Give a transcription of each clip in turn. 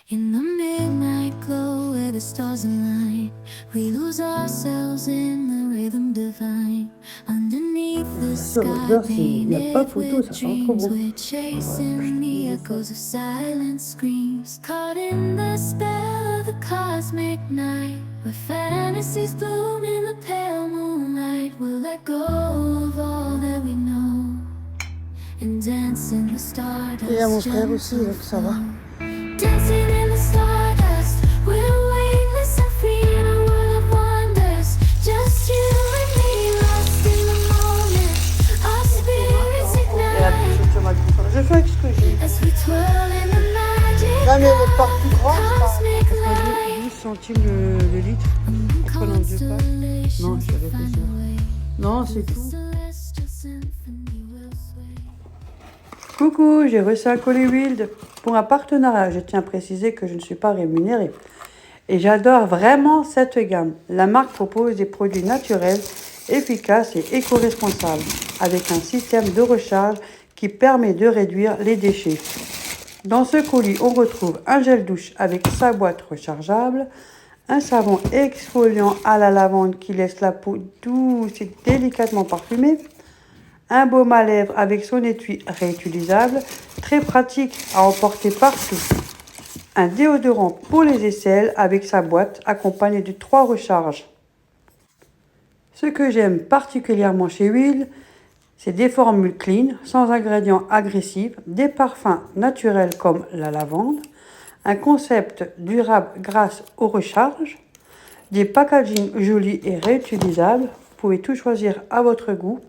In the midnight glow where the stars align, we lose ourselves in the rhythm divine. Underneath the Sur le sky beurre, il n'y a pas painted photo, with ça sent trop dreams, bon. we're chasing the echoes of silent screams. Caught in the spell of the cosmic night, where fantasies bloom in the pale moonlight. We'll let go of all that we know and dance in the stardust. Et à mon frère aussi, donc ça va. Dancing in the stardust, we're weightless and free in a world of wonders. Just you and me, lost in the moment. Our spirits ignite Je fais avec ce que j'ai. as we twirl in the magic Non, mais elle est pas plus grande, cosmic ça. light. 12 centimes le litre. En prenant 2 packs. Non, je vais réfléchir. Non, c'est tout. Coucou, j'ai reçu un colis Wild pour un partenariat. Je tiens à préciser que je ne suis pas rémunérée. Et j'adore vraiment cette gamme. La marque propose des produits naturels, efficaces et éco-responsables, avec un système de recharge qui permet de réduire les déchets. Dans ce colis, on retrouve un gel douche avec sa boîte rechargeable, un savon exfoliant à la lavande qui laisse la peau douce et délicatement parfumée, un baume à lèvres avec son étui réutilisable, très pratique à emporter partout. Un déodorant pour les aisselles avec sa boîte accompagné de 3 recharges. Ce que j'aime particulièrement chez Wild, c'est des formules clean, sans ingrédients agressifs, des parfums naturels comme la lavande, un concept durable grâce aux recharges, des packaging jolis et réutilisables, vous pouvez tout choisir à votre goût,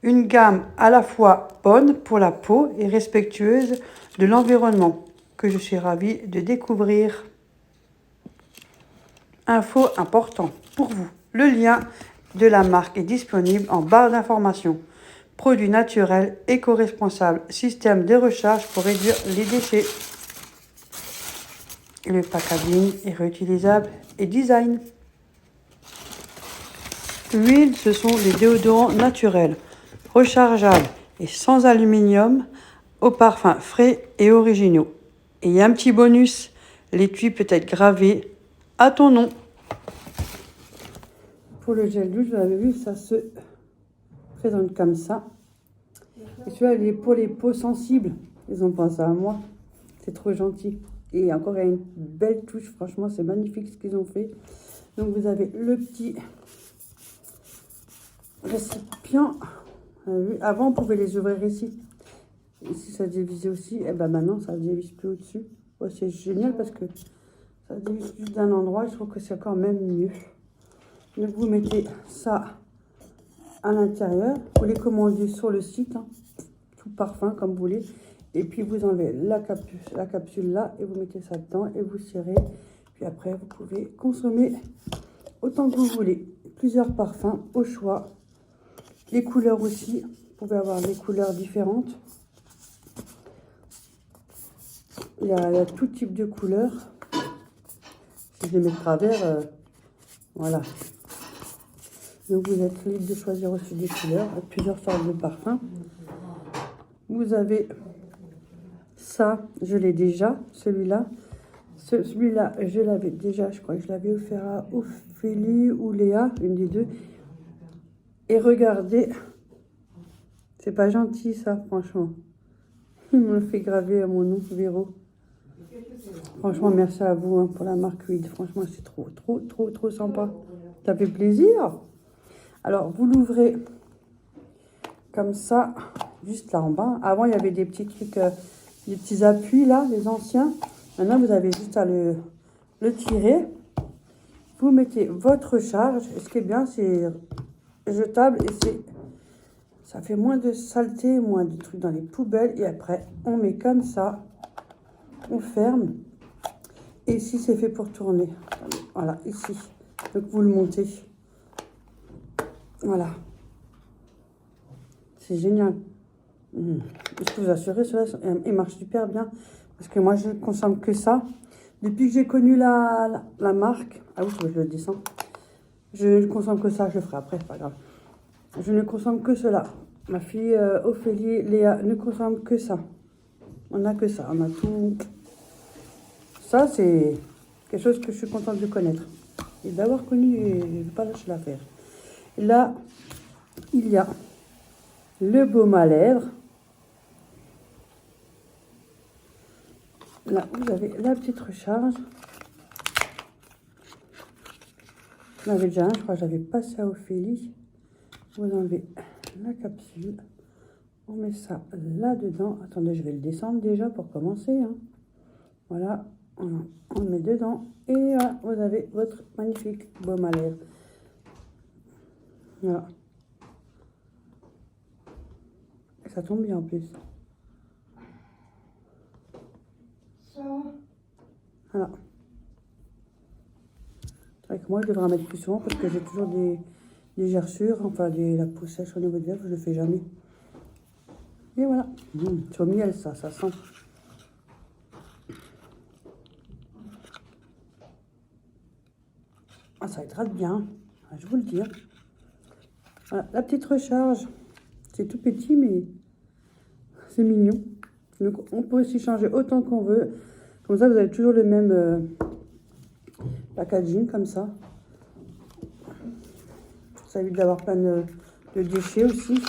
une gamme à la fois bonne pour la peau et respectueuse de l'environnement, que je suis ravie de découvrir. Info important pour vous, le lien de la marque est disponible en barre d'informations. Produits naturels, éco-responsables, système de recharge pour réduire les déchets. Le packaging est réutilisable et design. L'huile, ce sont des déodorants naturels, rechargeables et sans aluminium, aux parfums frais et originaux. Et il y a un petit bonus, l'étui peut être gravé à ton nom. Pour le gel douche, vous avez vu, ça se présente comme ça. Et celui-là, il est pour les peaux sensibles. Ils ont pensé à moi. C'est trop gentil. Et encore, il y a une belle touche. Franchement, c'est magnifique ce qu'ils ont fait. Donc, vous avez le petit récipient. Avant, on pouvait les ouvrir ici. Ici, ça dévisait aussi. Et ben maintenant, ça ne dévisse plus au-dessus. Ouais, c'est génial parce que ça dévisse juste d'un endroit. Je trouve que c'est encore même mieux. Donc, vous mettez ça à l'intérieur. Vous les commandez sur le site. Hein. Tout parfum, comme vous voulez. Et puis, vous enlevez la capsule là. Et vous mettez ça dedans. Et vous serrez. Puis après, vous pouvez consommer autant que vous voulez. Plusieurs parfums au choix. Les couleurs aussi. Vous pouvez avoir des couleurs différentes. Il y a tout type de couleurs. Si je les mets de travers, voilà. Donc vous êtes libre de choisir aussi des couleurs, plusieurs sortes de parfums. Vous avez ça, je l'ai déjà, celui-là. Celui-là, je l'avais déjà, je crois que je l'avais offert à Ophélie ou Léa, une des deux. Et regardez, c'est pas gentil ça, franchement. Il me le fait graver à mon nom, Véro. Franchement, merci à vous hein, pour la marque Wild. Franchement, c'est trop sympa. Ça fait plaisir. Alors, vous l'ouvrez comme ça, juste là en bas. Avant, il y avait des petits trucs, des petits appuis là, les anciens. Maintenant, vous avez juste à le tirer. Vous mettez votre charge. Et ce qui est bien, c'est jetable et ça fait moins de saleté, moins de trucs dans les poubelles. Et après, on met comme ça. On ferme. Et ici, c'est fait pour tourner. Voilà, ici. Donc, vous le montez. Voilà. C'est génial. Je peux vous assurer, cela, il marche super bien. Parce que moi, je ne consomme que ça. Depuis que j'ai connu la marque... Ah oui, je le descends. Je ne consomme que ça, je le ferai après, c'est pas grave. Je ne consomme que cela. Ma fille Ophélie, Léa, ne consomme que ça. On n'a que ça, on a tout... Ça, c'est quelque chose que je suis contente de connaître. Et d'avoir connu, et je ne vais pas lâcher l'affaire. Et là, il y a le baume à lèvres. Là, vous avez la petite recharge. J'en avais déjà un, je crois que j'avais passé à Ophélie. Vous enlevez la capsule. On met ça là-dedans. Attendez, je vais le descendre déjà pour commencer. Hein. Voilà, on le met dedans. Et là, vous avez votre magnifique baume à lèvres. Voilà. Et ça tombe bien en plus. Ça. Voilà. C'est vrai que moi, je devrais en mettre plus souvent parce que j'ai toujours des gerçures, enfin la peau sèche au niveau des lèvres, je ne le fais jamais. Et voilà. C'est au miel, ça sent. Ah, ça hydrate bien, je vous le dis. Voilà, la petite recharge. C'est tout petit, mais c'est mignon. Donc, on peut aussi changer autant qu'on veut. Comme ça, vous avez toujours le même packaging, comme ça. Ça évite d'avoir plein de déchets aussi.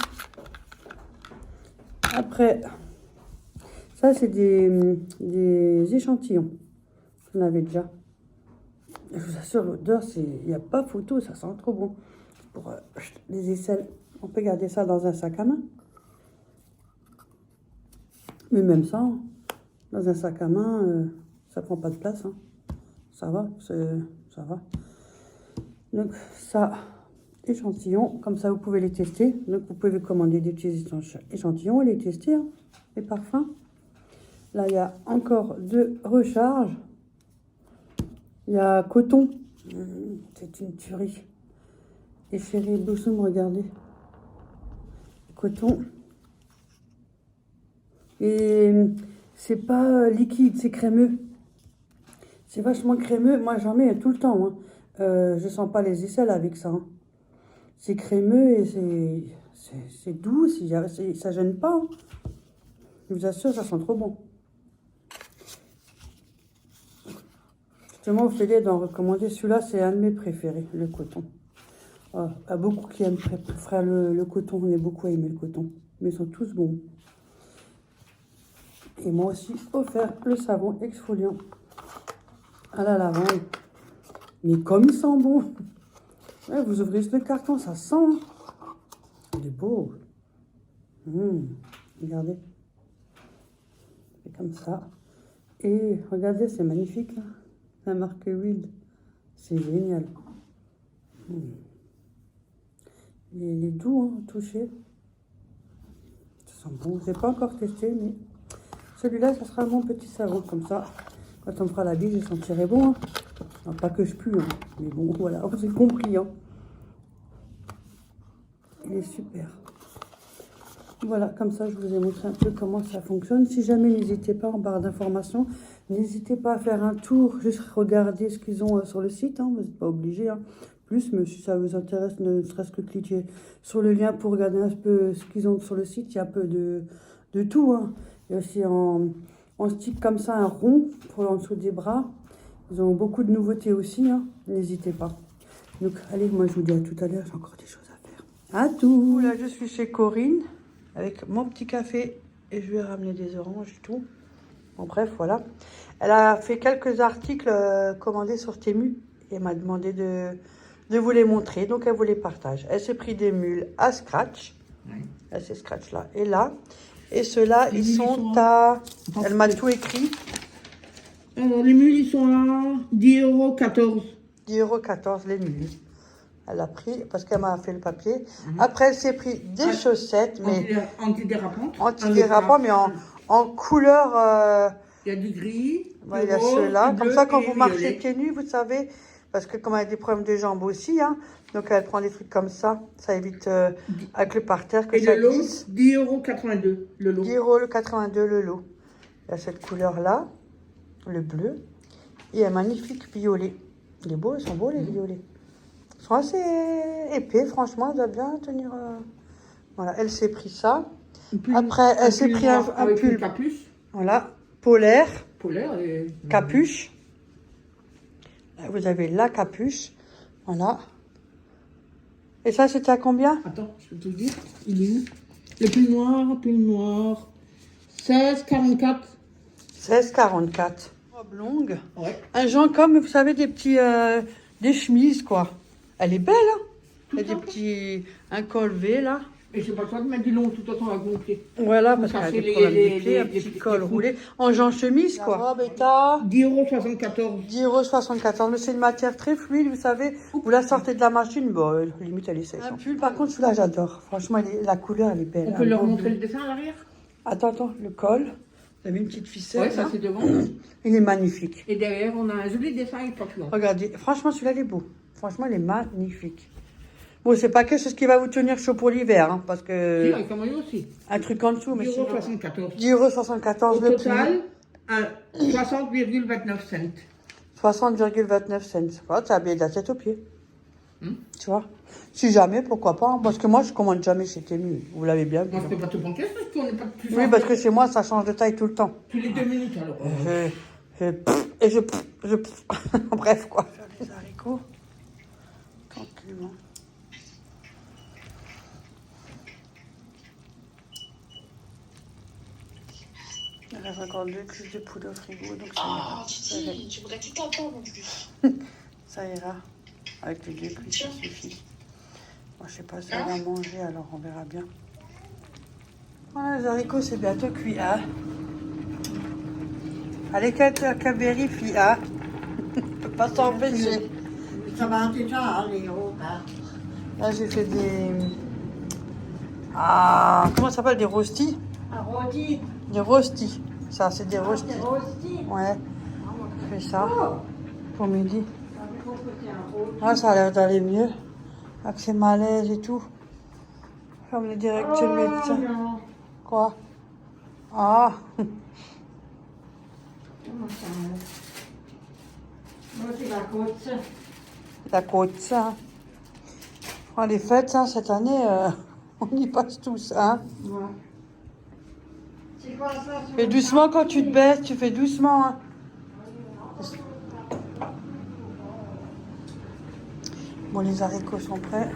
Après, ça, c'est des échantillons. J'en avais déjà. Je vous assure, l'odeur, il n'y a pas photo, ça sent trop bon. Pour les aisselles, on peut garder ça dans un sac à main. Mais même ça, dans un sac à main, ça prend pas de place. Hein. Ça va, ça va. Donc ça, échantillons, comme ça vous pouvez les tester. Donc vous pouvez commander des petits échantillons et les tester, hein, les parfums. Là, il y a encore deux recharges. Il y a coton. C'est une tuerie. Et Chérie Blossom, regardez. Coton. Et c'est pas liquide, c'est crémeux. C'est vachement crémeux. Moi, j'en mets tout le temps. Hein. Je sens pas les aisselles avec ça. Hein. C'est crémeux et c'est doux. Ça gêne pas. Hein. Je vous assure, ça sent trop bon. Justement, Ophélie d'en recommander. Celui-là, c'est un de mes préférés, le coton. Il y a beaucoup qui aiment frère le coton. On est beaucoup à aimer le coton. Mais ils sont tous bons. Et moi aussi, offert le savon exfoliant à la lavande. Mais comme il sent bon. Ouais, vous ouvrez le carton, ça sent. Il est beau. Regardez. C'est comme ça. Et regardez, c'est magnifique. Là. La marque Wild. C'est génial. Il est doux, hein, touché. Ça sent bon. Je n'ai pas encore testé, mais celui-là, ça sera mon petit savon. Comme ça, quand on me fera la bise, je sentirai bon. Hein. Non, pas que je pue, hein. Mais bon, voilà, vous avez compris. Hein. Il est super. Voilà, comme ça, je vous ai montré un peu comment ça fonctionne. Si jamais, n'hésitez pas en barre d'informations. N'hésitez pas à faire un tour, juste regarder ce qu'ils ont sur le site. Hein. Vous n'êtes pas obligé. Hein. Plus, mais si ça vous intéresse, ne serait-ce que cliquer sur le lien pour regarder un peu ce qu'ils ont sur le site. Il y a un peu de tout. Hein. Il y a aussi en stick comme ça, un rond pour en dessous des bras. Ils ont beaucoup de nouveautés aussi. Hein. N'hésitez pas. Donc, allez, moi, je vous dis à tout à l'heure. J'ai encore des choses à faire. À tout. Là, je suis chez Corinne avec mon petit café et je vais ramener des oranges et tout. Bon, bref, voilà. Elle a fait quelques articles commandés sur Temu et m'a demandé de vous les montrer. Donc, elle vous les partage. Elle s'est pris des mules à scratch. Oui. Elle s'est scratch là et là. Et ceux-là, ils sont à... Elle m'a tout écrit. Alors, les mules, ils sont à 10,14 €. 10,14 € les mules. Elle a pris, parce qu'elle m'a fait le papier. Après, elle s'est pris des chaussettes, mais... Antidérapantes. Antidérapantes, mais en couleur... Il y a du gris, il y a ceux-là. Comme ça, quand vous marchez pieds nus, vous savez, parce que comme elle a des problèmes de jambes aussi, hein, donc elle prend des trucs comme ça. Ça évite avec le parterre que ça glisse. 10,82 € le lot. 10,82 € le lot. Il y a cette couleur-là, le bleu, et un magnifique violet. Il est beau, ils sont beaux les violets. Ils sont assez épais, franchement, ils doivent bien tenir... Voilà, elle s'est pris ça. Après, elle s'est pris un pull. Capuche. Voilà, polaire. Polaire et... Capuche. Vous avez la capuche. Voilà. Et ça, c'était à combien? Attends, je peux te le dire. Il est où? Le pull noir. 16,44. 16,44. Robe longue. Ouais. Un genre comme, vous savez, des petits... des chemises, quoi. Elle est belle, hein? Il y a des petits... Un col V, là. Et c'est pas toi de mettre du long, de toute façon, avec mon pied. Voilà, parce Pour qu'elle a casser des problèmes les- de pied, un les- petit les- col les- roulé. En genre chemise, quoi. La robe est à 10,74 €. 10,74 €. Mais c'est une matière très fluide, vous savez. Vous la sortez de la machine, bon, limite, elle est sèche. Un pull, par contre, celui-là, j'adore. Franchement, la couleur, elle est belle. On Un peut leur beau montrer bleu. le dessin à l'arrière? Attends, le col. Vous avez une petite ficelle, Ouais, ça là. c'est devant. Il est magnifique. Et derrière, on a un joli dessin avec papillon. Regardez, franchement, celui-là, il est beau. Franchement, il est magnifique. Bon, c'est pas quelque chose qui va vous tenir chaud pour l'hiver, hein, parce Si, que... avec un maillot aussi. Un truc en dessous, mais sinon... 10,74 €. 10,74 € Au le total, 60,29 cents. 60,29 cents. Voilà, ça a bien de la tête aux pieds. Hmm. Tu vois? Si jamais, pourquoi pas, hein, parce que moi, je commande jamais chez Temu. Vous l'avez bien vu. Moi, je peux pas te prendre parce qu'on n'est pas plus Oui, parce que chez moi, ça change de taille tout le temps. tous les 2 minutes alors. Je bref, quoi. Les haricots. Tranquillement. Il reste encore 2 cuisses de poulet au frigo, donc Ah, ça ira. Titi, tu voudrais toute la table en plus. Ça ira. Avec les 2 cuisses, ça suffit. Moi, je sais pas si elle va manger, alors on verra bien. Voilà, les haricots, c'est bientôt cuit, hein. Allez, vérifie, hein. On peut pas s'empêcher. Ça va déjà aller au bas. Là, j'ai fait des... Ah, comment ça s'appelle? Des rostis? Un rôti. Des rostis. Ça, c'est des rostis. Un rôti. Ouais, je fais ça pour midi. Ça veut dire que c'est un rôti. Ah, ça a l'air d'aller mieux. Avec ses malaises et tout. Comme le directeur Oh, médecin. non. Quoi? Ah, Comment ça va? Moi, c'est la côte, ça. la côte, ça. Hein. Oh, les fêtes, hein, cette année, on y passe tous, hein. Ouais. C'est quoi ça? sur Fais le doucement tapis? quand tu te baisses, tu fais doucement, hein. Bon, les haricots sont prêts.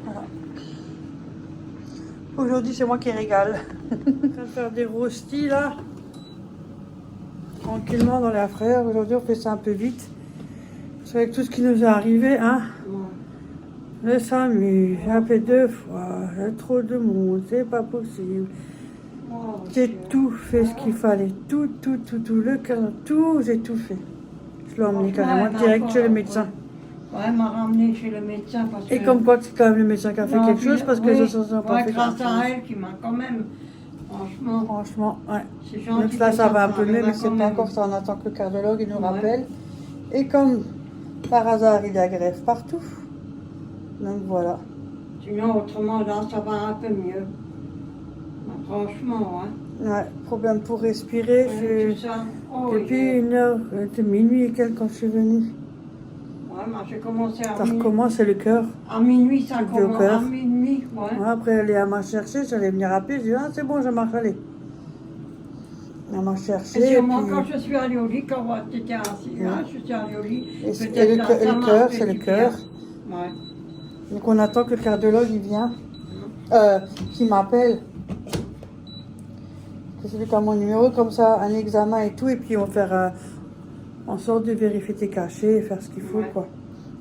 Voilà. Aujourd'hui, c'est moi qui régale. Je vais faire des rostis, là. Tranquillement dans la frère. Aujourd'hui, on fait ça un peu vite. Parce qu'avec tout ce qui nous est arrivé, hein. Ouais. Le SAMU, j'ai appelé 2 fois. Il y a trop de monde, c'est pas possible. Oh, J'ai Dieu. tout fait ce qu'il fallait. Tout. Le cœur, tout, j'ai tout fait. Je l'ai emmené carrément direct chez le médecin. Ouais, elle m'a ramené chez le médecin parce que... Et comme quoi, c'est quand même le médecin qui a fait Non, quelque puis- chose parce que oui, je ne sens pas ouais, fait grâce grand-chose. à elle qui m'a quand même... Franchement, Franchement, ouais. c'est gentil. Donc là, de ça sa va un part, peu elle mieux, m'a mais c'est quand pas même- encore ça. On attend que le cardiologue il nous Ouais. rappelle. Et comme par hasard, il y a greffe partout. Donc voilà. Sinon, autrement, là, ça va un peu mieux. Franchement, hein. Ouais, problème pour respirer. Ouais, tout ça. Oh, Depuis 1h, c'était minuit et quelques quand je suis venue. Ouais, moi, j'ai commencé Ça recommence, c'est le cœur. à minuit, ça Au commence. cœur. À minuit, ouais. Ouais, après, elle est à m'a chercher, j'allais venir appeler. Je dis, ah, c'est bon, je marche, allez. Elle m'a cherché. Et Et, sûrement, puis- quand je suis allée au lit, quand tu étais assis là, je suis allée au lit. et c'est- peut-être et là, le ça m'a cœur, fait c'est le du cœur. bien. Ouais. Donc on attend que le cardiologue il vient, qu'il m'appelle. Que c'est lui qui a mon numéro, comme ça, un examen et tout, et puis on va faire en sorte de vérifier tes cachets et faire ce qu'il faut, Ouais. quoi.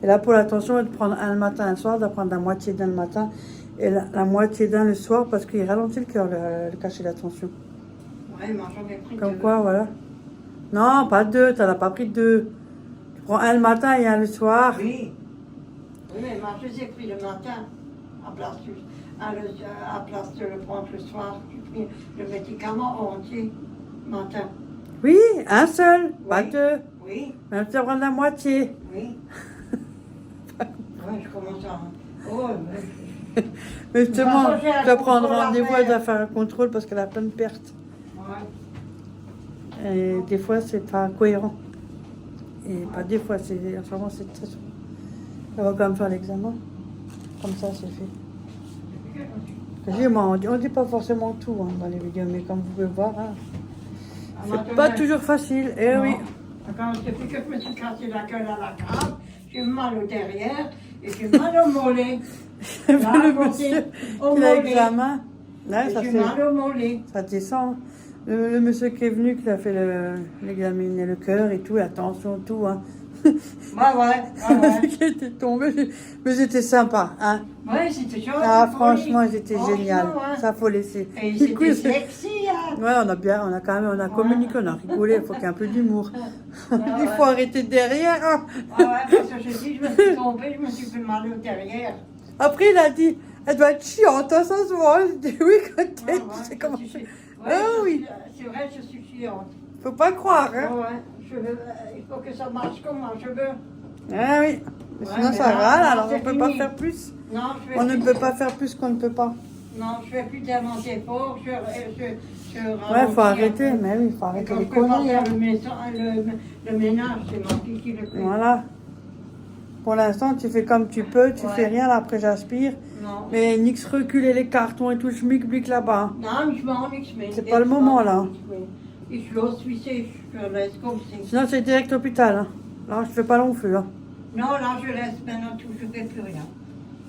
Et là, pour l'attention, de prendre un le matin et un le soir, de prendre la moitié d'un le matin et la moitié d'un le soir, parce qu'il ralentit le cœur, le cachet d'attention. Ouais, moi, j'en ai pris Comme deux. quoi, voilà. Non, pas 2, t'en as pas pris 2. Tu prends un le matin et un le soir. Oui. Oui, mais moi, je les ai pris le matin, à place de le prendre le soir. J'ai pris le médicament entier, le matin. Oui, un seul, pas Oui. 2. Oui, Même si tu prends la moitié. oui. Ouais, je commence à... Oh, mais... Mais justement, De toute façon, j'ai un tu dois prendre contrôle à rendez-vous, faire. elle doit faire un contrôle parce qu'elle a plein de pertes. Ouais. Et des fois, c'est pas cohérent. Et pas des fois, c'est en ce moment, c'est très souvent. Elle va quand même faire l'examen. Comme ça, c'est fait. Parce que moi, on dit pas forcément tout hein, dans les vidéos, mais comme vous pouvez voir, hein, À un c'est moment pas donné- toujours facile. Eh Non. oui. Quand depuis que je me suis cassé la gueule à la cave, j'ai mal au derrière et j'ai mal au mollet. Là, Le à côté, monsieur au qui a mollet. l'examen. Là, Et ça j'ai fait. mal au mollet. Ça descend. Le monsieur qui est venu, qui a fait l'examen, le cœur et tout, la tension, tout. Hein. Ouais. Qui était tombé. Mais c'était sympa. Hein. Ouais, c'était chouette. Ah, c'était franchement, poli. c'était Franchement, génial. ouais. Ça, faut laisser. Et Écoute, c'était sexy, hein. ouais, on a communiqué, on a rigolé. Il faut qu'il y ait un peu d'humour. Ouais, Il faut arrêter derrière. Hein. Ouais, parce que je dis, je me suis tombée, je me suis fait mal au derrière. Après, il a dit, elle doit être chiante, hein, ça se voit. Je dis, oui, quand Ouais, tu ouais, sais comment. je suis- Ah oui. C'est vrai, je suis chiante. Faut pas croire, hein. Ouais, il faut que ça marche comme un cheveu. Ah oui. Mais Ouais, sinon, mais ça là, râle, là, alors on c'est peut pas fini. faire plus. Non, je vais On ne plus- peut pas faire plus qu'on ne peut pas. Non, je fais plus tellement d'efforts. Je Ouais, faut ralentis arrêter, un peu. mais oui, faut Et arrêter quand les je peux pas conneries. faire Hein. le ménage, c'est ma fille qui le fait. Voilà. Pour l'instant, tu fais comme tu peux, tu Ouais. fais rien, là, après j'aspire. Non. Mais nix reculer les cartons et tout, schmick-blick là-bas. Nein, ich mache nichts mehr. C'est pas le moment, là. Ich los wie c'est, je laisse comme c'est. Sinon, c'est direct hôpital. Hein. Là, je fais pas long feu. Hein. Non, là, je laisse maintenant tout, je ne fais plus rien.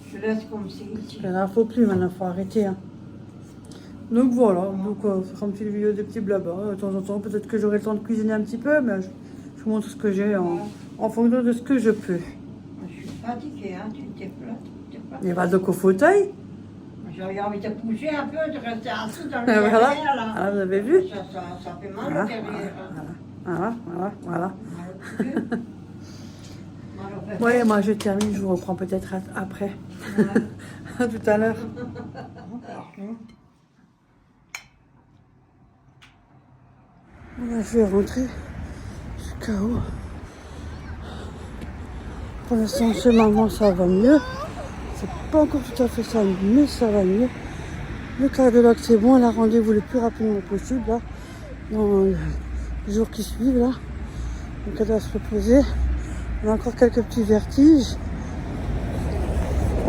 Je laisse comme c'est ici. Là, faut plus maintenant, faut arrêter. Hein. Donc voilà, donc faire un petit vidéo de petits blabla. De temps en temps, peut-être que j'aurai le temps de cuisiner un petit peu, mais je vous montre ce que j'ai en fonction de ce que je peux. Je suis fatiguée, hein, tu t'es plate. Il va donc au fauteuil. J'ai envie de bouger un peu, de rester assis dans le Voilà. derrière, là. Ah, vous avez vu? Ça fait mal Voilà, au derrière. Hein. voilà. Mal au cul. Mal au fesses. Ouais, moi je termine, je vous reprends peut-être après. Ouais. À tout à l'heure. Voilà, je vais rentrer. Je suis KO. Pour l'instant, chez maman, ça va mieux. C'est pas encore tout à fait ça, mais ça va mieux. Le cardiologue, c'est bon, elle a rendez-vous le plus rapidement possible, là, dans les jours qui suivent, là. Donc elle doit se reposer. Elle a encore quelques petits vertiges.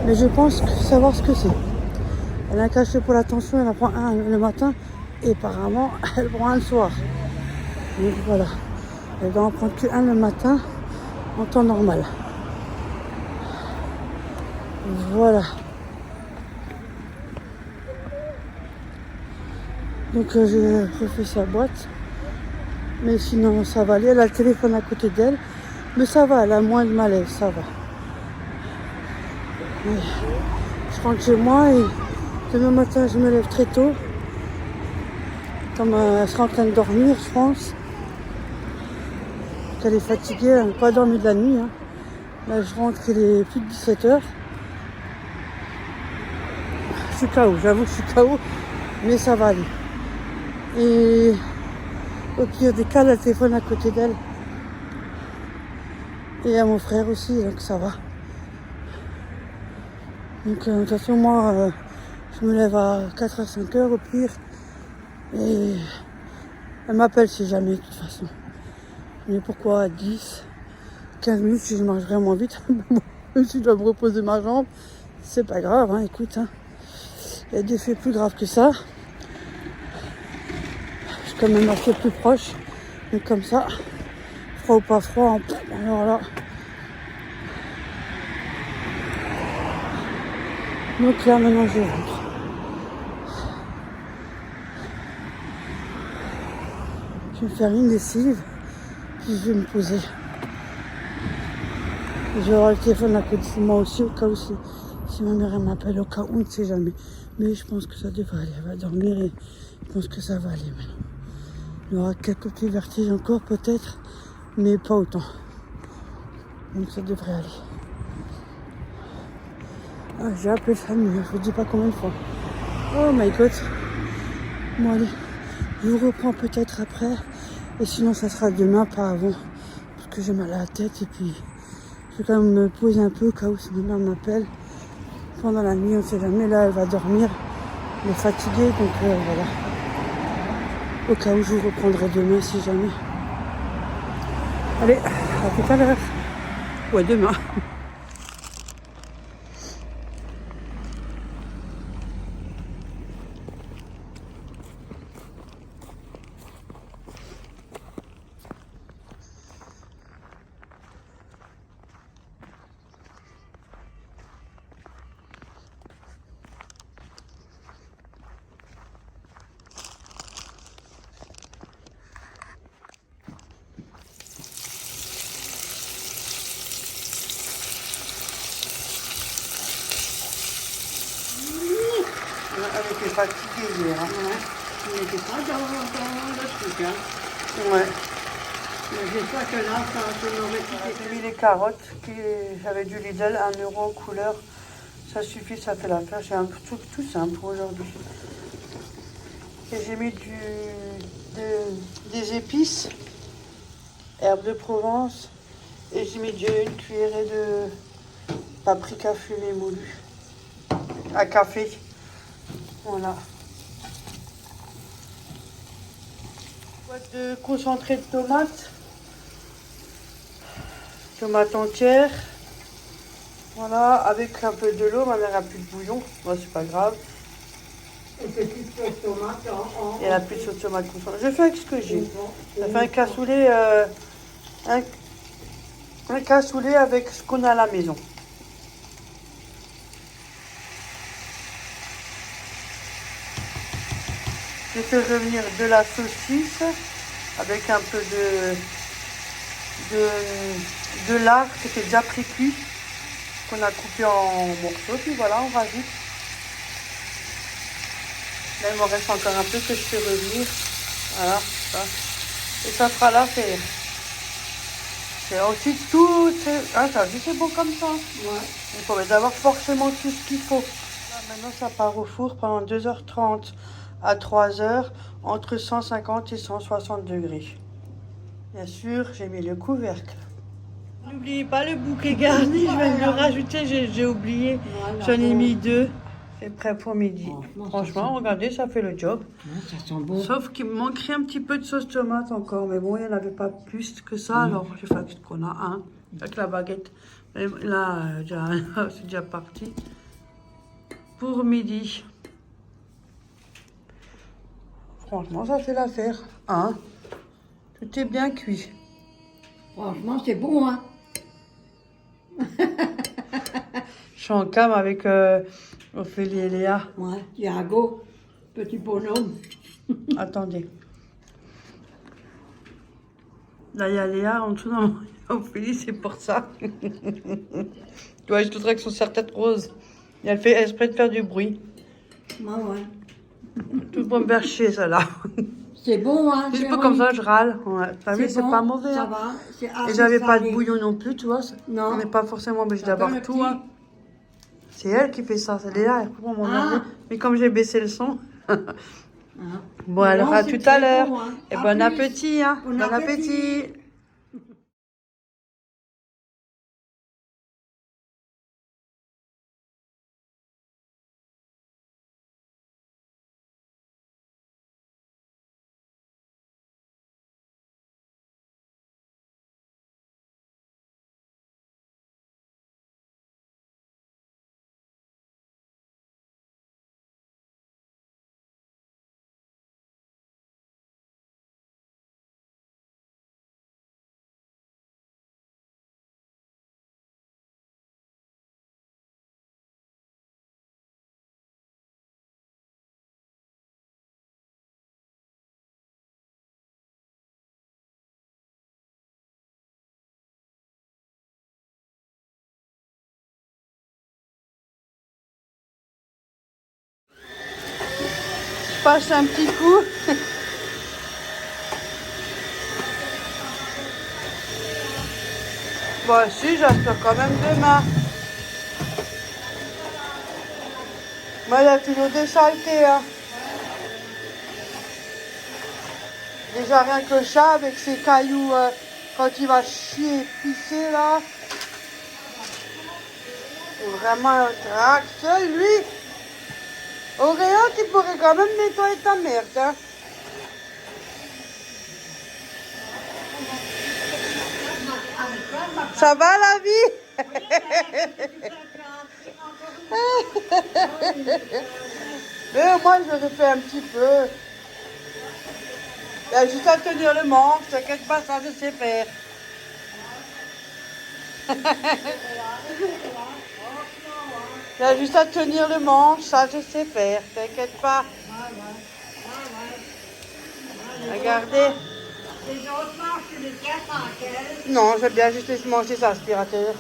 Mais je pense savoir ce que c'est. Elle a un cachet pour la tension, elle en prend un le matin et apparemment elle prend un le soir. Donc voilà. Elle doit en prendre qu'un le matin en temps normal. Voilà. Donc je refais sa boîte. Mais sinon ça va aller. Elle a le téléphone à côté d'elle. Mais ça va, elle a moins de malaise, ça va. Oui. Je rentre chez moi et demain matin je me lève très tôt. Comme elle sera en train de dormir, je pense. Qu'elle est fatiguée, elle n'a pas dormi de la nuit. Hein. Là je rentre, il est plus de 17h. Je suis KO, j'avoue que je suis KO, mais ça va aller. Et au pire des cas, elle a le téléphone à côté d'elle. Et à mon frère aussi, donc ça va. Donc de toute façon, moi, je me lève à 4 à 5 heures au pire. Et elle m'appelle si jamais, de toute façon. Mais pourquoi à 10, 15 minutes si je marche vraiment vite. Même si je dois me reposer ma jambe, c'est pas grave, hein, écoute. Hein. Il y a des faits plus graves que ça. Je suis quand même assez plus proche. Mais comme ça, froid ou pas froid, hein. Alors là. Donc là, maintenant, je rentre. Je vais me faire une lessive, puis je vais me poser. Je vais avoir le téléphone à côté de moi aussi, au cas où si ma mère elle m'appelle, au cas où, on ne sait jamais. Mais je pense que ça devrait aller. Elle va dormir et je pense que ça va aller maintenant. Il y aura quelques petits vertiges encore peut-être, mais pas autant. Donc ça devrait aller. Ah, j'ai appelé famille, je vous dis pas combien de fois. Oh my god. Bon allez, je vous reprends peut-être après. Et sinon ça sera demain, pas avant. Parce que j'ai mal à la tête et puis je vais quand même me poser un peu au cas où si ma mère m'appelle. Pendant la nuit, on ne sait jamais. Là, elle va dormir. Elle est fatiguée, donc voilà. Au cas où je vous reprendrai demain si jamais. Allez, à tout à l'heure. Ouais, demain. fatigué hier. Hein. Ouais. On n'était pas dans le truc, hein. Ouais. Mais j'espère que là, ça n'aurait quitté. J'ai mis les carottes j'avais du Lidl, 1 euro en couleur. Ça suffit, ça fait l'affaire. J'ai un truc tout simple pour aujourd'hui. Et j'ai mis des épices, herbes de Provence. Et j'ai mis une cuillerée de paprika fumée moulu à café. Voilà. Boîte de concentré de tomates. Tomates entières. Voilà, avec un peu de l'eau. Ma mère a plus de bouillon. Moi, c'est pas grave. Et petite sauce tomate Et elle a plus de sauce tomate concentrée. Je fais avec ce que j'ai. Je fais un cassoulet avec ce qu'on a à la maison. J'ai fait revenir de la saucisse avec un peu de lard qui était déjà pré-cuit, qu'on a coupé en morceaux. Puis voilà, on rajoute. Là, il me reste encore un peu que je fais revenir. Voilà, ça. Et ça fera l'affaire. C'est aussi tout. Ah, ça dit c'est bon comme ça. Ouais. Il faut d'abord forcément tout ce qu'il faut. Là, maintenant, ça part au four pendant 2h30 à 3h, entre 150 et 160 degrés. Bien sûr, j'ai mis le couvercle. N'oubliez pas le bouquet garni, je vais le rajouter, j'ai oublié. Voilà. J'en ai mis 2. C'est prêt pour midi. Franchement, Franchement, regardez, ça fait le job. Ouais, ça sent bon. Sauf qu'il me manquerait un petit peu de sauce tomate encore. Mais bon, il n'y en avait pas plus que ça. Alors, j'ai fait qu'on a un avec la baguette. Et là, c'est déjà parti. Pour midi. Franchement, ça fait l'affaire. Hein? Tout est bien cuit. Franchement, c'est bon, hein. Je suis en cam avec Ophélie et Léa. Ouais, Thiago, petit bonhomme. Attendez. Là, il y a Léa en dessous. Non, Ophélie, c'est pour ça. Tu vois, je voudrais que son serre-tête rose. Et elle fait exprès de faire du bruit. Ouais, ouais. Tout pour me faire chier, ça là. C'est bon, hein. Juste comme ça, je râle. Ouais. T'as vu, c'est bon, pas mauvais. Ça Hein. va. C'est Et assez j'avais pas de salé. bouillon non plus, tu vois. Non. On n'est pas forcément obligé T'as pas d'avoir le tout. petit Hein. C'est elle qui fait ça, c'est Léa. Elle coupe mon Ah. Mais comme j'ai baissé le son. Hein. Bon, alors Non, à c'est tout très à l'heure. bon, hein. Et À bon plus. appétit. Hein. Bon Bon appétit. appétit. Je passe un petit coup. Bon, si, j'aspire quand même demain. Moi, il y a toujours des saletés. Hein. Déjà, rien que le chat avec ses cailloux, quand il va chier et pisser, là. C'est vraiment un trac. Seul, lui. Auréa, tu pourrais quand même nettoyer ta merde. Hein. Ça va la vie? Mais moi, je le fais un petit peu. Il y a juste à tenir le manche, t'inquiète pas, ça je sais faire. Il y a juste à tenir le manche, ça je sais faire, t'inquiète pas. Regardez. Les autres manches, tu les tiens tranquilles. Non, j'aime bien juste laisser manger ça, aspirateur.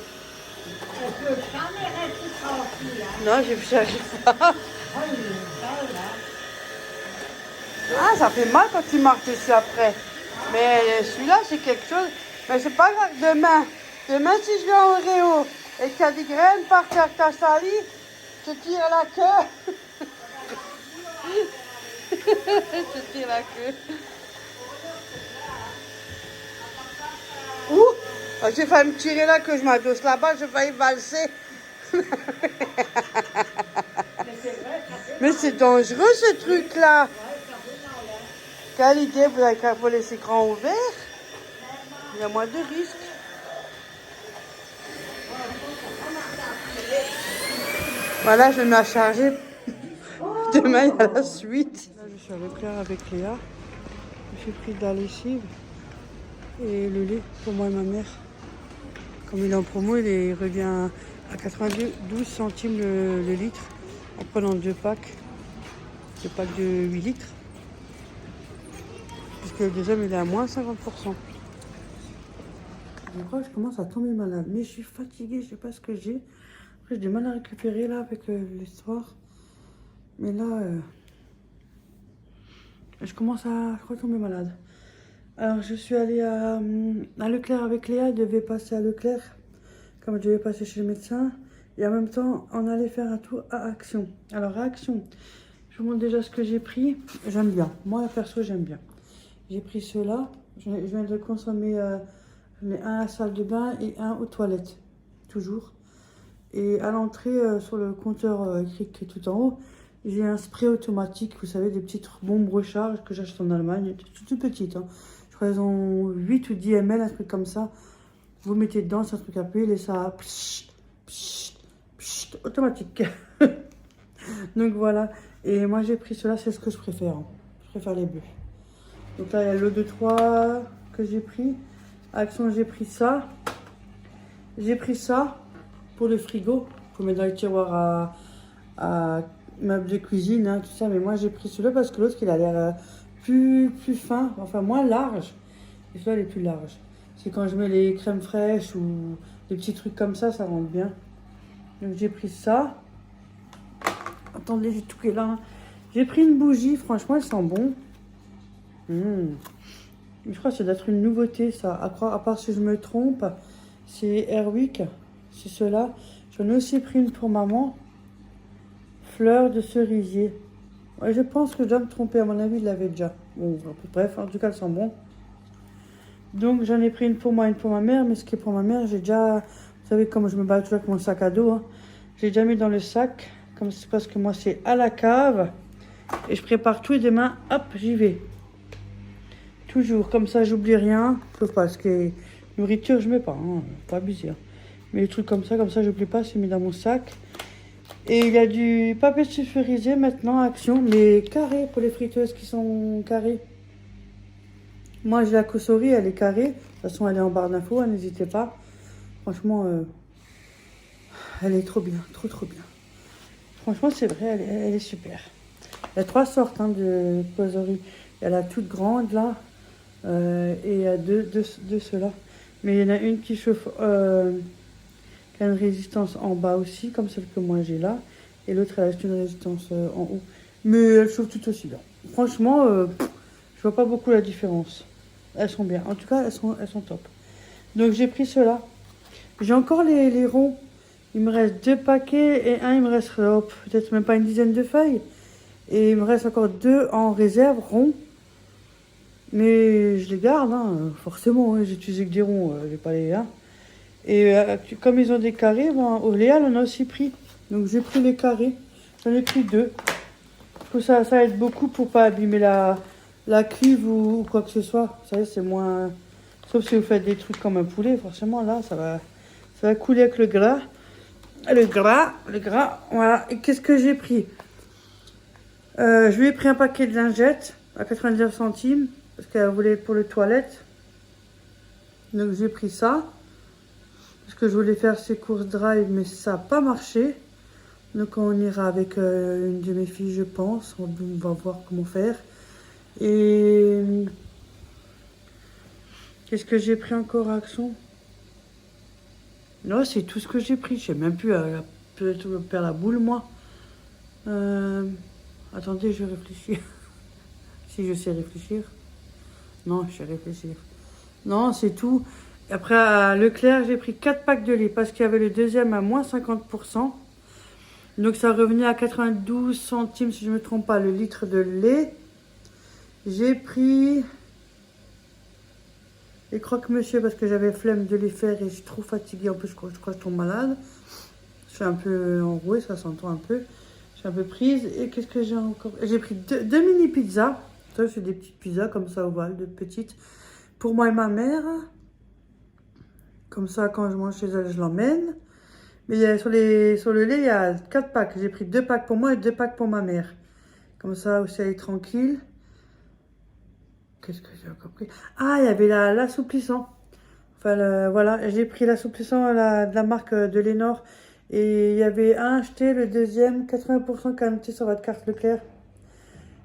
On peut jamais rester tranquille, hein. Non, j'arrive pas. Oh, il est belle, hein. Ah, ça fait mal quand tu marches dessus après. Mais celui-là, c'est quelque chose. Mais c'est pas grave. Demain, si je vais en Réo et qu'il y a des graines par terre que t'as sali, je tire la queue. Je tire la queue. Ouh, j'ai failli me tirer la queue, je m'adosse là-bas, j'ai failli valser. Mais c'est dangereux ce truc-là. Quelle idée, vous avez qu'à voler les écrans ouverts. Il y a moins de risques. Voilà, je vais me charger. Demain, il y a la suite. Là, je suis à Leclerc avec Léa. J'ai pris de la lessive et le lait pour moi et ma mère. Comme il est en promo, il revient à 92 centimes le litre en prenant 2 packs. 2 packs de 8 litres. Puisque le deuxième, il est à moins 50%. Je crois que je commence à tomber malade. Mais je suis fatiguée, je sais pas ce que j'ai. Après, j'ai du mal à récupérer là avec l'histoire. Mais là, je commence à retomber malade. Alors, je suis allée à Leclerc avec Léa. Elle devait passer à Leclerc, comme je devais passer chez le médecin. Et en même temps, on allait faire un tour à Action. Alors, à Action, je vous montre déjà ce que j'ai pris. J'aime bien. Moi, perso, j'aime bien. J'ai pris ceux-là. Je viens de consommer j'en ai un à la salle de bain et un aux toilettes. Toujours. Et à l'entrée, sur le compteur écrit qui est tout en haut, j'ai un spray automatique. Vous savez, des petites bombes recharge que j'achète en Allemagne. Toutes petites. Hein. Je crois qu'elles ont 8 ou 10 ml, un truc comme ça. Vous mettez dedans, c'est un truc à pile et ça... Pssst, pssst, pssst, automatique. Donc voilà. Et moi, j'ai pris cela, c'est ce que je préfère. Hein. Je préfère les bleus. Donc là, il y a l'eau de 3 que j'ai pris. Action, j'ai pris ça. J'ai pris ça pour le frigo. Pour mettre dans les tiroirs à meubles de cuisine, hein, tout ça. Mais moi, j'ai pris celui-là parce que l'autre, il a l'air plus fin. Enfin, moins large. Et celui-là, il est plus large. C'est quand je mets les crèmes fraîches ou des petits trucs comme ça rentre bien. Donc, j'ai pris ça. Attendez, j'ai tout qui est là. Hein. J'ai pris une bougie. Franchement, elle sent bon. Je crois que ça doit être une nouveauté, ça. À part si je me trompe, c'est Airwick. C'est cela. J'en ai aussi pris une pour maman. Fleur de cerisier. Ouais, je pense que je dois me tromper. À mon avis, il l'avait déjà. Bon, bref, en tout cas, elles sont bons. Donc, j'en ai pris une pour moi, une pour ma mère. Mais ce qui est pour ma mère, j'ai déjà... Vous savez, comme je me bats toujours avec mon sac à dos. Hein, j'ai déjà mis dans le sac. Comme c'est parce que moi, c'est à la cave. Et je prépare tout et demain, hop, j'y vais. Toujours, comme ça, j'oublie rien. Parce que nourriture, je mets pas. Hein, pas abuser. Hein. Mais les trucs comme ça, j'oublie pas. C'est mis dans mon sac. Et il y a du papier sulfurisé maintenant à Action. Mais carré pour les friteuses qui sont carrées. Moi, j'ai la Cosori, elle est carrée. De toute façon, elle est en barre d'infos. Hein, n'hésitez pas. Franchement, elle est trop bien. Trop bien. Franchement, c'est vrai, elle est super. Il y a 3 sortes hein, de Cosori. Il y a la toute grande là. Et il y a deux ceux-là. Mais il y en a une qui chauffe, qui a une résistance en bas aussi, comme celle que moi j'ai là. Et l'autre, elle a juste une résistance en haut. Mais elle chauffe tout aussi bien. Franchement, je vois pas beaucoup la différence. Elles sont bien. En tout cas, elles sont top. Donc j'ai pris ceux-là. J'ai encore les ronds. Il me reste 2 paquets et un, il me reste peut-être même pas une dizaine de feuilles. Et il me reste encore 2 en réserve ronds. Mais je les garde, hein, forcément. Hein, j'ai utilisé que des ronds, je vais pas les... Hein. Et comme ils ont des carrés, bon, au Léa, on a aussi pris. Donc j'ai pris les carrés. J'en ai pris 2. Ça aide beaucoup pour pas abîmer la cuve ou quoi que ce soit. Vous savez, c'est moins... Sauf si vous faites des trucs comme un poulet, forcément, là, ça va couler avec le gras. Le gras, voilà. Et qu'est-ce que j'ai pris je lui ai pris un paquet de lingettes à 99 centimes. Parce qu'elle voulait pour les toilettes. Donc j'ai pris ça. Parce que je voulais faire ses courses drive, mais ça n'a pas marché. Donc on ira avec une de mes filles, je pense. On va voir comment faire. Et qu'est-ce que j'ai pris encore à Action? Non, c'est tout ce que j'ai pris. Je sais même plus. Peut-être perdre la boule, moi. Attendez, je réfléchis. Si je sais réfléchir. Non, je sais réfléchir. Non, c'est tout. Après, à Leclerc, j'ai pris 4 packs de lait parce qu'il y avait le deuxième à moins 50%. Donc, ça revenait à 92 centimes, si je ne me trompe pas, le litre de lait. J'ai pris les croque-monsieur parce que j'avais flemme de les faire et je suis trop fatiguée. En plus, je crois que je tombe malade. Je suis un peu enrouée, ça s'entend un peu. Je suis un peu prise. Et qu'est-ce que j'ai encore? J'ai pris deux mini pizzas. Ça, c'est des petites pizzas comme ça, ovales, de petites. Pour moi et ma mère. Comme ça, quand je mange chez elle, je l'emmène. Mais il y a, sur le lait, il y a 4 packs. J'ai pris 2 packs pour moi et 2 packs pour ma mère. Comme ça, aussi, elle est tranquille. Qu'est-ce que j'ai encore pris? Ah, il y avait l'assouplissant. Enfin, voilà, j'ai pris l'assouplissant de la marque de Lénore. Et il y avait un acheté, le deuxième, 80% qui a noté sur votre carte Leclerc.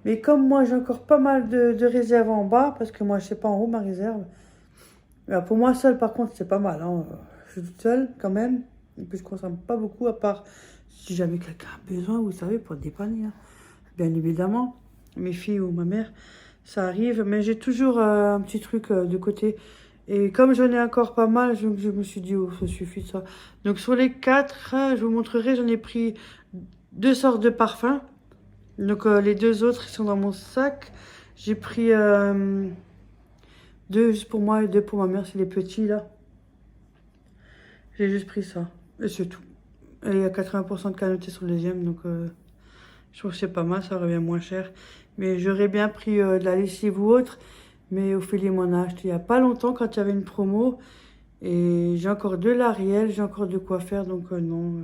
Mais comme moi, j'ai encore pas mal de réserves en bas, parce que moi, je sais pas en haut ma réserve. Pour moi seule, par contre, c'est pas mal. Hein. Je suis toute seule quand même. Et puis, je ne consomme pas beaucoup, à part si jamais quelqu'un a besoin, vous savez, pour dépanner. Hein. Bien évidemment, mes filles ou ma mère, ça arrive. Mais j'ai toujours un petit truc de côté. Et comme j'en ai encore pas mal, je me suis dit, oh, ça suffit ça. Donc, sur les 4, je vous montrerai, j'en ai pris 2 sortes de parfums. Donc, les 2 autres, ils sont dans mon sac. J'ai pris 2 juste pour moi et 2 pour ma mère, c'est les petits là. J'ai juste pris ça. Et c'est tout. Et il y a 80% de canoté sur le deuxième, donc je trouve que c'est pas mal, ça revient moins cher. Mais j'aurais bien pris de la lessive ou autre. Mais Ophélie m'en a acheté il n'y a pas longtemps quand il y avait une promo. Et j'ai encore de l'Ariel, j'ai encore de quoi faire, donc non.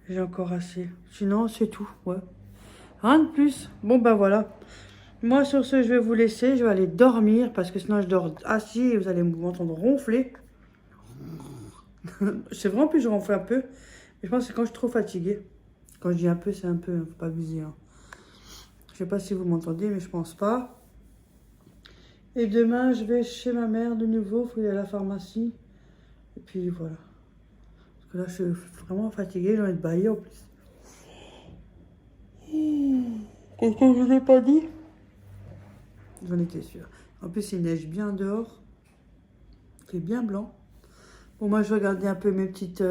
J'ai encore assez. Sinon, c'est tout, ouais. Rien de plus. Bon, ben voilà. Moi, sur ce, je vais vous laisser. Je vais aller dormir parce que sinon, je dors assis et vous allez m'entendre ronfler. C'est vrai, en plus, je ronfle un peu. Mais je pense que c'est quand je suis trop fatiguée. Quand je dis un peu, c'est un peu. Faut pas abuser. Hein. Je sais pas si vous m'entendez, mais je pense pas. Et demain, je vais chez ma mère de nouveau. Il faut aller à la pharmacie. Et puis voilà. Parce que là, je suis vraiment fatiguée. J'ai envie de bailler en plus. Qu'est-ce que je vous ai pas dit? J'en étais sûre. En plus, il neige bien dehors. Il fait bien blanc. Bon, moi, je vais regarder un peu mes petites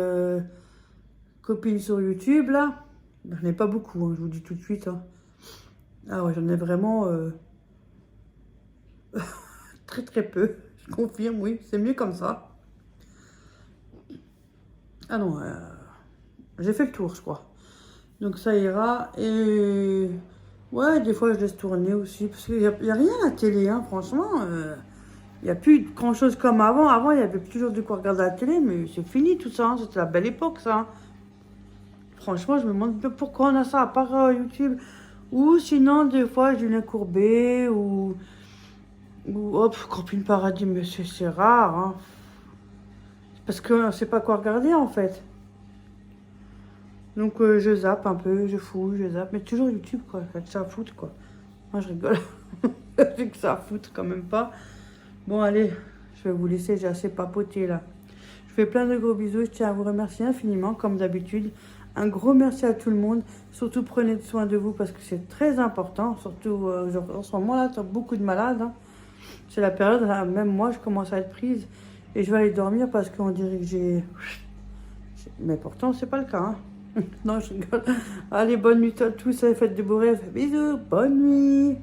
copines sur YouTube, là. J'en ai pas beaucoup, hein, je vous dis tout de suite. Hein. Ah ouais, j'en ai vraiment très très peu. Je confirme, oui. C'est mieux comme ça. Ah non, j'ai fait le tour, je crois. Donc, ça ira. Et ouais, des fois, je laisse tourner aussi. Parce qu'il n'y a rien à la télé, hein, franchement. Il n'y a plus grand chose comme avant. Avant, il y avait toujours de quoi regarder à la télé, mais c'est fini tout ça. Hein. C'était la belle époque, ça. Hein. Franchement, je me demande pourquoi on a ça, à part YouTube. Ou sinon, des fois, Julien Courbet ou hop, Camping Paradis, mais c'est rare. Hein. Parce qu'on ne sait pas quoi regarder, en fait. Donc, je zappe un peu, je fouille, je zappe. Mais toujours YouTube, quoi. J'ai que ça à foutre, quoi. Moi, je rigole. J'ai que ça à foutre, quand même pas. Bon, allez, je vais vous laisser, j'ai assez papoté là. Je fais plein de gros bisous, je tiens à vous remercier infiniment, comme d'habitude. Un gros merci à tout le monde. Surtout, prenez soin de vous parce que c'est très important. Surtout, en ce moment-là, tu as beaucoup de malades. Hein. C'est la période, là, même moi, je commence à être prise. Et je vais aller dormir parce qu'on dirait que j'ai... Mais pourtant, c'est pas le cas. Hein. Non, je rigole. Allez, bonne nuit à tous, faites de beaux rêves. Bisous, bonne nuit.